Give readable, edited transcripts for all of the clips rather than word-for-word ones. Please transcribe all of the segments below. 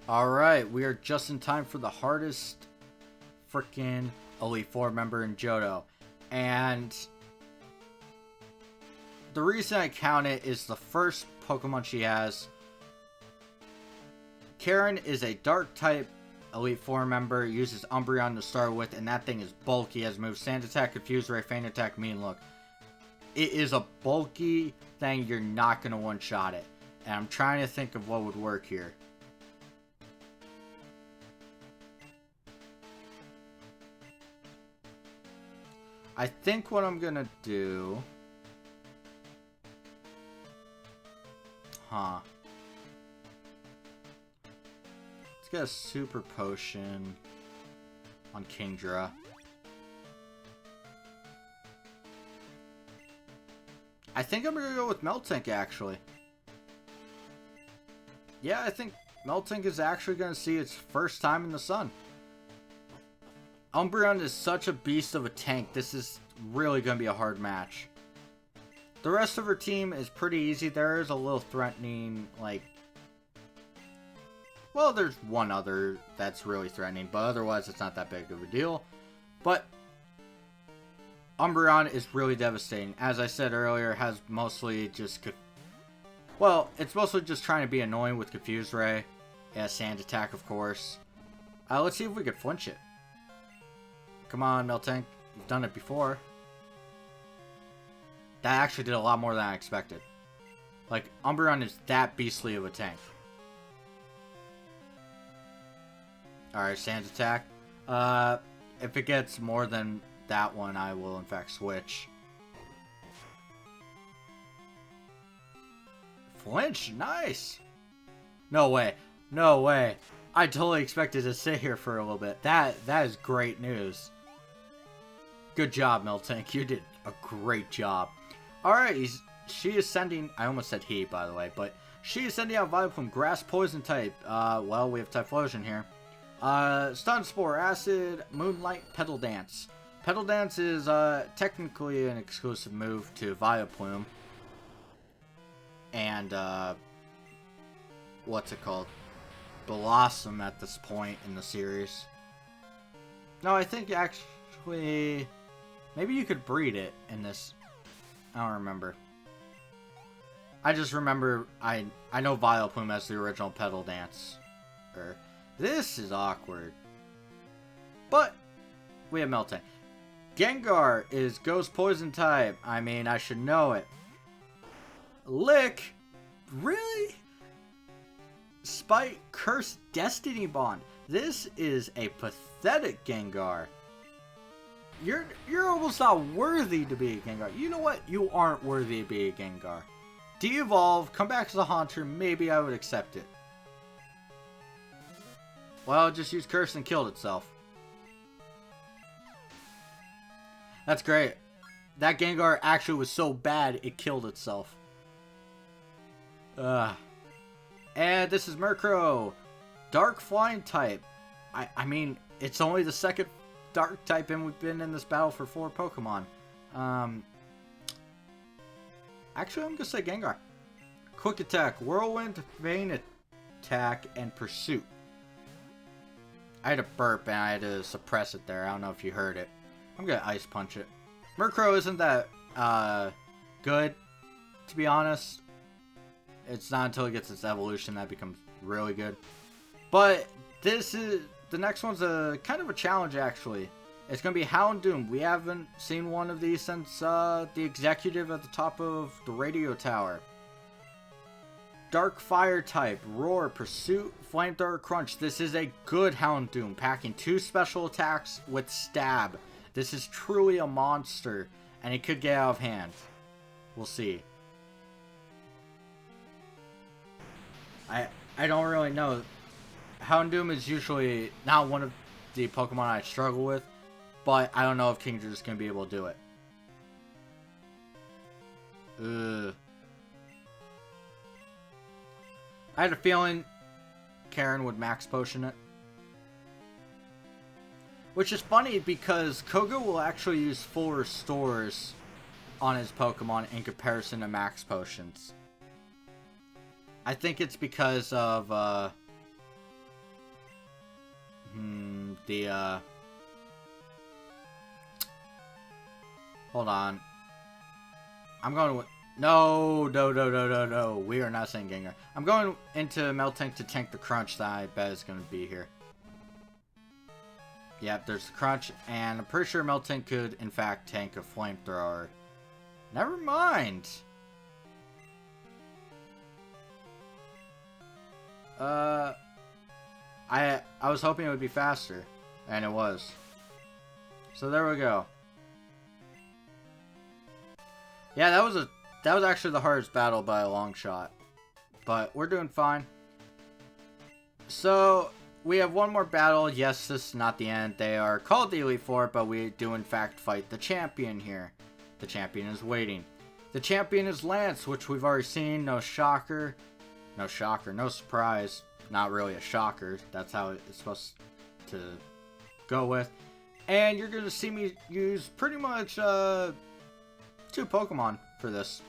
Alright, we are just in time for the hardest freaking Elite Four member in Johto. And the reason I count it is the first Pokemon she has. Karen is a dark type Elite Four member, uses Umbreon to start with, and that thing is bulky. Has moves Sand Attack, Confuse Ray, Feint Attack, Mean Look. It is a bulky thing, you're not going to one-shot it. And I'm trying to think of what would work here. I think what I'm gonna do... Let's get a Super Potion on Kingdra. I think I'm gonna go with Meltank, actually. Yeah, I think Meltank is actually gonna see its first time in the sun. Umbreon is such a beast of a tank. This is really going to be a hard match. The rest of her team is pretty easy. There is a little threatening, like... Well, there's one other that's really threatening, but otherwise it's not that big of a deal. But Umbreon is really devastating. As I said earlier, has mostly just... Well, it's mostly just trying to be annoying with Confuse Ray. Yeah, Sand Attack, of course. Let's see if we can flinch it. Come on, Meltank. You've done it before. That actually did a lot more than I expected. Like, Umbreon is that beastly of a tank. Alright, Sand Attack. If it gets more than that one, I will in fact switch. Flinch, nice! No way. No way. I totally expected to sit here for a little bit. That is great news. Good job, Meltank. You did a great job. Alright, she is sending... I almost said he, by the way, but she is sending out Vileplume, Grass, Poison type. Well, we have Typhlosion here. Stun Spore, Acid, Moonlight, Petal Dance. Petal Dance is technically an exclusive move to Vileplume. And, what's it called? Blossom at this point in the series. No, I think actually... Maybe you could breed it in this. I don't remember. I just remember I know Vileplume as the original Petal Dance. This is awkward. But we have Meltank. Gengar is Ghost Poison type. I mean, I should know it. Lick? Really? Spite, Curse, Destiny Bond. This is a pathetic Gengar. You're almost not worthy to be a Gengar. You know what? You aren't worthy to be a Gengar. De-evolve, come back as a Haunter, maybe I would accept it. Well, it just used Curse and killed itself. That's great. That Gengar actually was so bad, it killed itself. And this is Murkrow. Dark Flying type. I mean, it's only the second Dark type and we've been in this battle for 4 Pokemon. Actually, I'm going to say Gengar. Quick Attack, Whirlwind, Feint Attack, and Pursuit. I had a burp and I had to suppress it there. I don't know if you heard it. I'm going to Ice Punch it. Murkrow isn't that good, to be honest. It's not until it gets its evolution that becomes really good. But this is... The next one's a kind of a challenge, actually. It's going to be Houndoom. We haven't seen one of these since the executive at the top of the radio tower. Dark Fire type. Roar, Pursuit, Flamethrower, Crunch. This is a good Houndoom, packing 2 special attacks with Stab. This is truly a monster, and it could get out of hand. We'll see. I don't really know. Houndoom is usually not one of the Pokemon I struggle with, but I don't know if Kingdra is going to be able to do it. I had a feeling Karen would Max Potion it. Which is funny because Koga will actually use full restores on his Pokemon in comparison to Max Potions. I think it's because of the, hold on. I'm going to... No. We are not saying Gengar. I'm going into Meltank to tank the Crunch that I bet is going to be here. Yep, there's the Crunch, and I'm pretty sure Meltank could, in fact, tank a Flamethrower. Never mind. I was hoping it would be faster, and it was. So there we go. Yeah, that was actually the hardest battle by a long shot. But we're doing fine. So we have one more battle. Yes, this is not the end. They are called the Elite Four, but we do in fact fight the champion here. The champion is waiting. The champion is Lance, which we've already seen. No shocker. No shocker. No surprise. Not really a shocker. That's how it's supposed to go with. And you're going to see me use pretty much 2 Pokemon for this.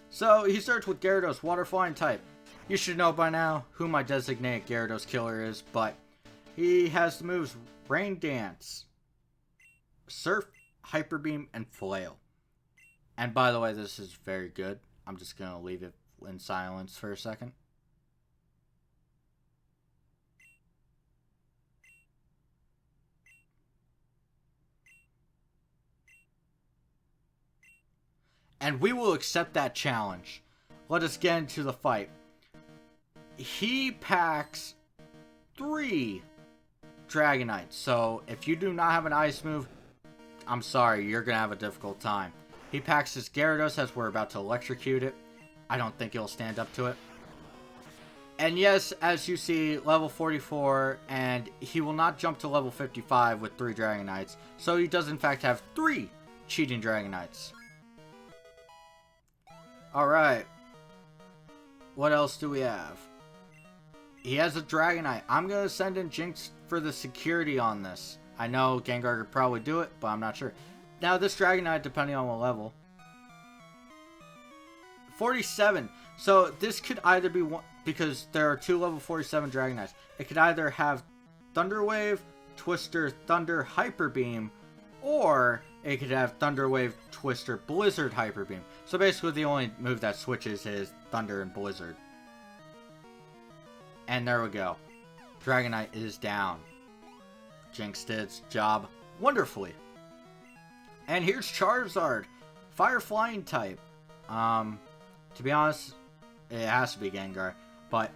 So he starts with Gyarados, Water Flying type. You should know by now who my designated Gyarados killer is, but he has the moves Rain Dance, Surf, Hyper Beam, and Flail. And by the way, this is very good. I'm just going to leave it in silence for a second. And we will accept that challenge. Let us get into the fight. He packs 3 Dragonites. So if you do not have an ice move, I'm sorry, you're going to have a difficult time. He packs his Gyarados as we're about to electrocute it. I don't think it'll stand up to it. And yes, as you see, level 44, and he will not jump to level 55 with 3 Dragonites. So he does in fact have 3 cheating Dragonites. Alright. What else do we have? He has a Dragonite. I'm going to send in Jinx for the security on this. I know Gengar could probably do it, but I'm not sure. Now, this Dragonite, depending on what level. 47. So, this could either be one... Because there are 2 level 47 Dragonites. It could either have Thunder Wave, Twister, Thunder, Hyper Beam, or it could have Thunder Wave, Twister, Blizzard, Hyper Beam. So basically the only move that switches is Thunder and Blizzard. And there we go. Dragonite is down. Jinx did its job wonderfully. And here's Charizard. Fire Flying type. To be honest, it has to be Gengar. But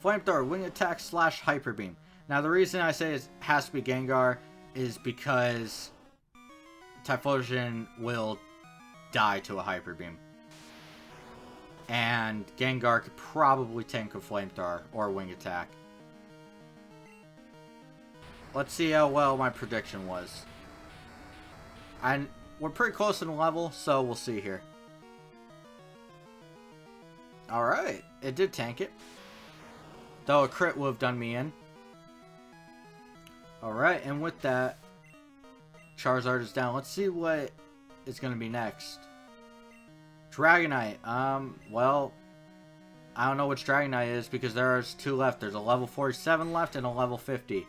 Flamethrower, Wing Attack / Hyper Beam. Now the reason I say it has to be Gengar is because Typhlosion will die to a Hyper Beam. And Gengar could probably tank a Flamethrower or Wing Attack. Let's see how well my prediction was. And we're pretty close in level, so we'll see here. Alright, it did tank it. Though a crit would have done me in. Alright, and with that, Charizard is down. Let's see what is going to be next. Dragonite. Well, I don't know which Dragonite is because there's 2 left. There's a level 47 left and a level 50.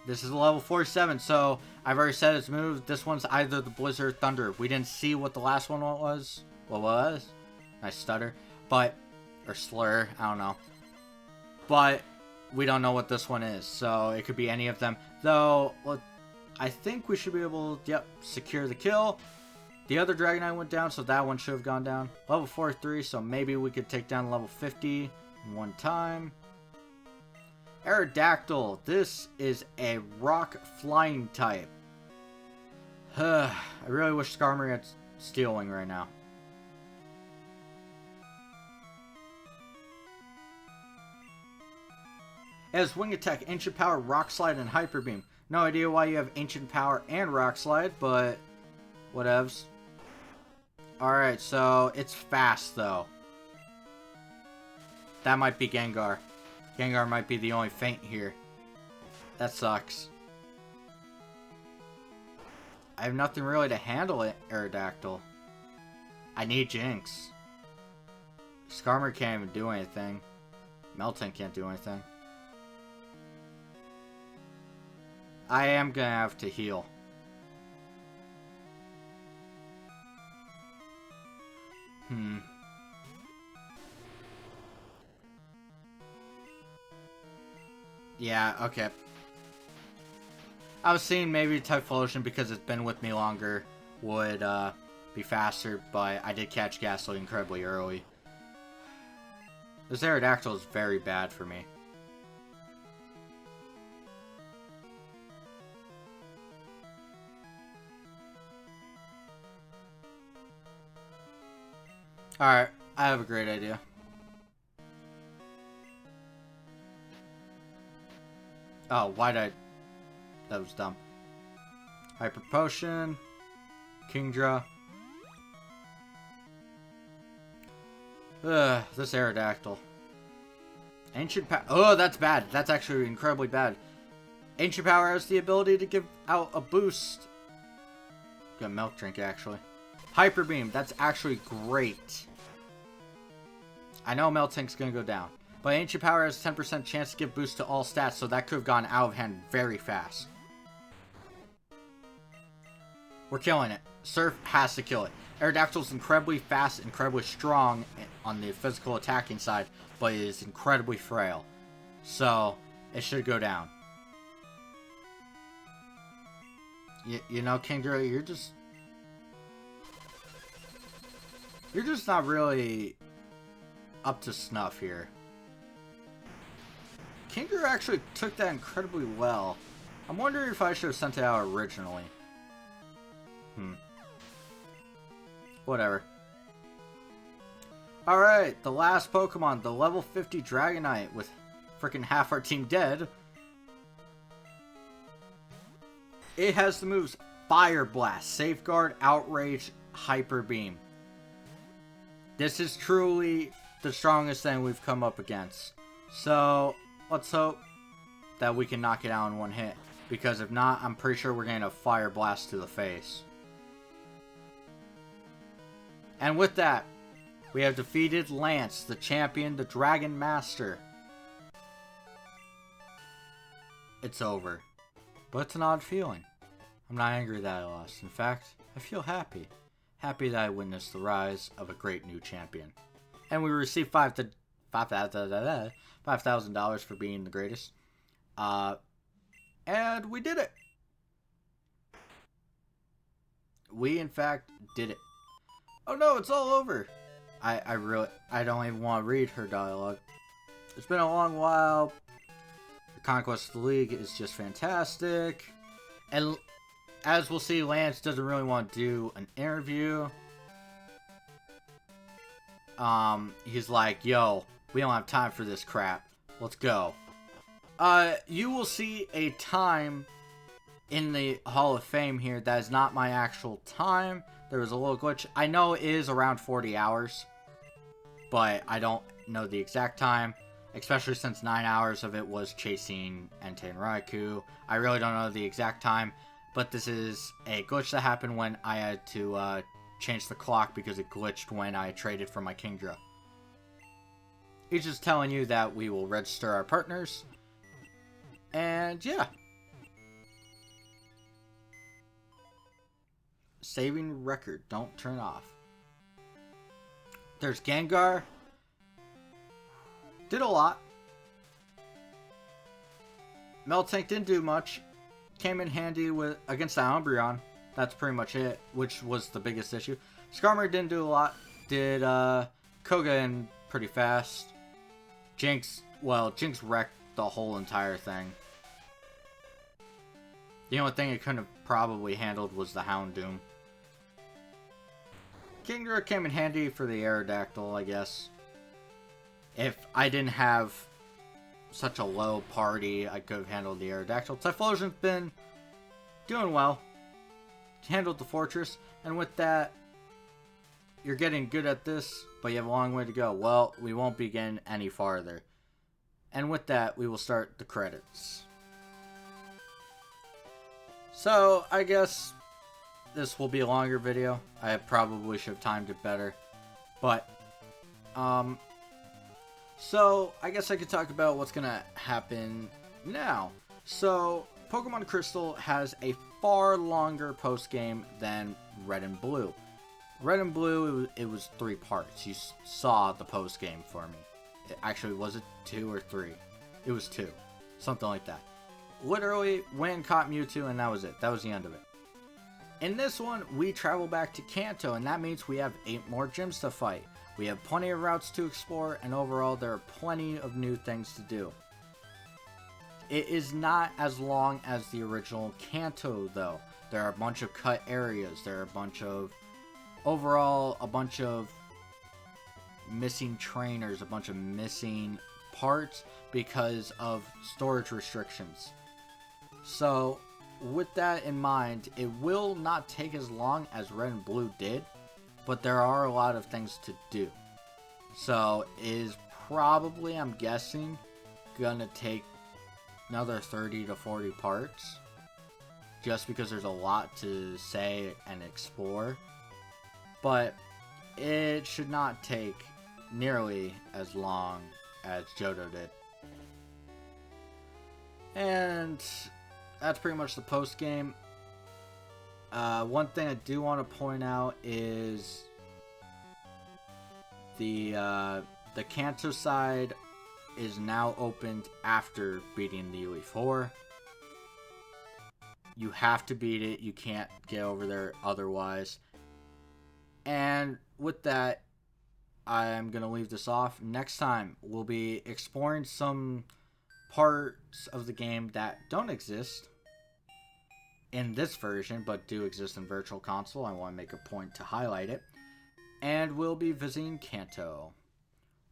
This is a level 47, so I've already said its move. This one's either the Blizzard or Thunder. We didn't see what the last one was. What was? Nice stutter. But, or slur, I don't know. But we don't know what this one is, so it could be any of them. Though, I think we should be able to, yep, secure the kill. The other Dragonite went down, so that one should have gone down. Level 43, so maybe we could take down level 50 in one time. Aerodactyl. This is a rock flying type. I really wish Skarmory had Steel Wing right now. It has Wing Attack, Ancient Power, Rock Slide, and Hyper Beam. No idea why you have Ancient Power and Rock Slide, but whatevs. Alright, so it's fast though. That might be Gengar. Gengar might be the only feint here. That sucks. I have nothing really to handle it, Aerodactyl. I need Jinx. Skarmory can't even do anything. Melton can't do anything. I am gonna have to heal. Yeah, okay. I was seeing maybe Typhlosion, because it's been with me longer, would be faster, but I did catch Ghastly incredibly early. This Aerodactyl is very bad for me. Alright, I have a great idea. Oh, why'd I... That was dumb. Hyper Potion. Kingdra. Ugh, this Aerodactyl. Ancient Power... Oh, that's bad. That's actually incredibly bad. Ancient Power has the ability to give out a boost. Got Milk Drink, actually. Hyper Beam. That's actually great. I know Meltank's gonna go down. But Ancient Power has a 10% chance to give boost to all stats, so that could have gone out of hand very fast. We're killing it. Surf has to kill it. Aerodactyl's incredibly fast, incredibly strong on the physical attacking side, but it is incredibly frail. So, it should go down. You know, Kingdra, you're just not really up to snuff here. Kingdra actually took that incredibly well. I'm wondering if I should have sent it out originally. Whatever. Alright, the last Pokemon, the level 50 Dragonite with freaking half our team dead. It has the moves Fire Blast, Safeguard, Outrage, Hyper Beam. This is truly the strongest thing we've come up against. So, let's hope that we can knock it out in one hit. Because if not, I'm pretty sure we're getting a Fire Blast to the face. And with that, we have defeated Lance, the champion, the Dragon Master. It's over. But it's an odd feeling. I'm not angry that I lost. In fact, I feel happy. Happy that I witnessed the rise of a great new champion. And we received $5,000 for being the greatest. And we did it. We, in fact, did it. Oh no, it's all over. I don't even want to read her dialogue. It's been a long while. The Conquest of the League is just fantastic. And as we'll see, Lance doesn't really want to do an interview. He's like, yo, we don't have time for this crap. Let's go. You will see a time in the Hall of Fame here that is not my actual time. There was a little glitch. I know it is around 40 hours, but I don't know the exact time, especially since 9 hours of it was chasing Entei and Raikou. I really don't know the exact time, but this is a glitch that happened when I had to change the clock because it glitched when I traded for my Kingdra. He's just telling you that we will register our partners, and yeah. Saving record. Don't turn off. There's Gengar. Did a lot. Meltank didn't do much. Came in handy with against the Umbreon. That's pretty much it, which was the biggest issue. Skarmory didn't do a lot. Did Koga in pretty fast. Jinx wrecked the whole entire thing. The only thing it couldn't have probably handled was the Houndoom. Kingdra came in handy for the Aerodactyl, I guess. If I didn't have such a low party, I could have handled the Aerodactyl. Typhlosion's been doing well. Handled the Fortress, and with that, you're getting good at this, but you have a long way to go. Well, we won't be getting any farther. And with that, we will start the credits. So, I guess this will be a longer video. I probably should have timed it better. But, so, I guess I could talk about what's gonna happen now. So, Pokemon Crystal has a far longer post-game than Red and Blue. Red and Blue, it was 3 parts. You saw the post-game for me. Actually, was it 2 or 3? It was 2. Something like that. Literally, went and caught Mewtwo, and that was it. That was the end of it. In this one, we travel back to Kanto, and that means we have 8 more gyms to fight. We have plenty of routes to explore, and overall, there are plenty of new things to do. It is not as long as the original Kanto, though. There are a bunch of cut areas. There are a bunch of... Overall, a bunch of missing trainers, a bunch of missing parts because of storage restrictions. So, with that in mind, it will not take as long as Red and Blue did, but there are a lot of things to do. So, it is probably, I'm guessing, gonna take another 30 to 40 parts, just because there's a lot to say and explore. But it should not take nearly as long as Johto did. And that's pretty much the post game. One thing I do want to point out is the Kanto side is now opened after beating the Elite Four. You have to beat it. You can't get over there otherwise. And with that, I'm going to leave this off. Next time, we'll be exploring some parts of the game that don't exist in this version, but do exist in Virtual Console. I want to make a point to highlight it. And we'll be visiting Kanto.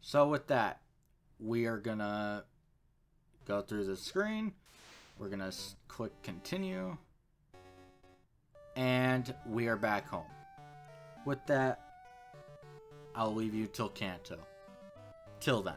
So with that, we are going to go through the screen. We're going to click continue. And we are back home. With that, I'll leave you till Kanto. Till then.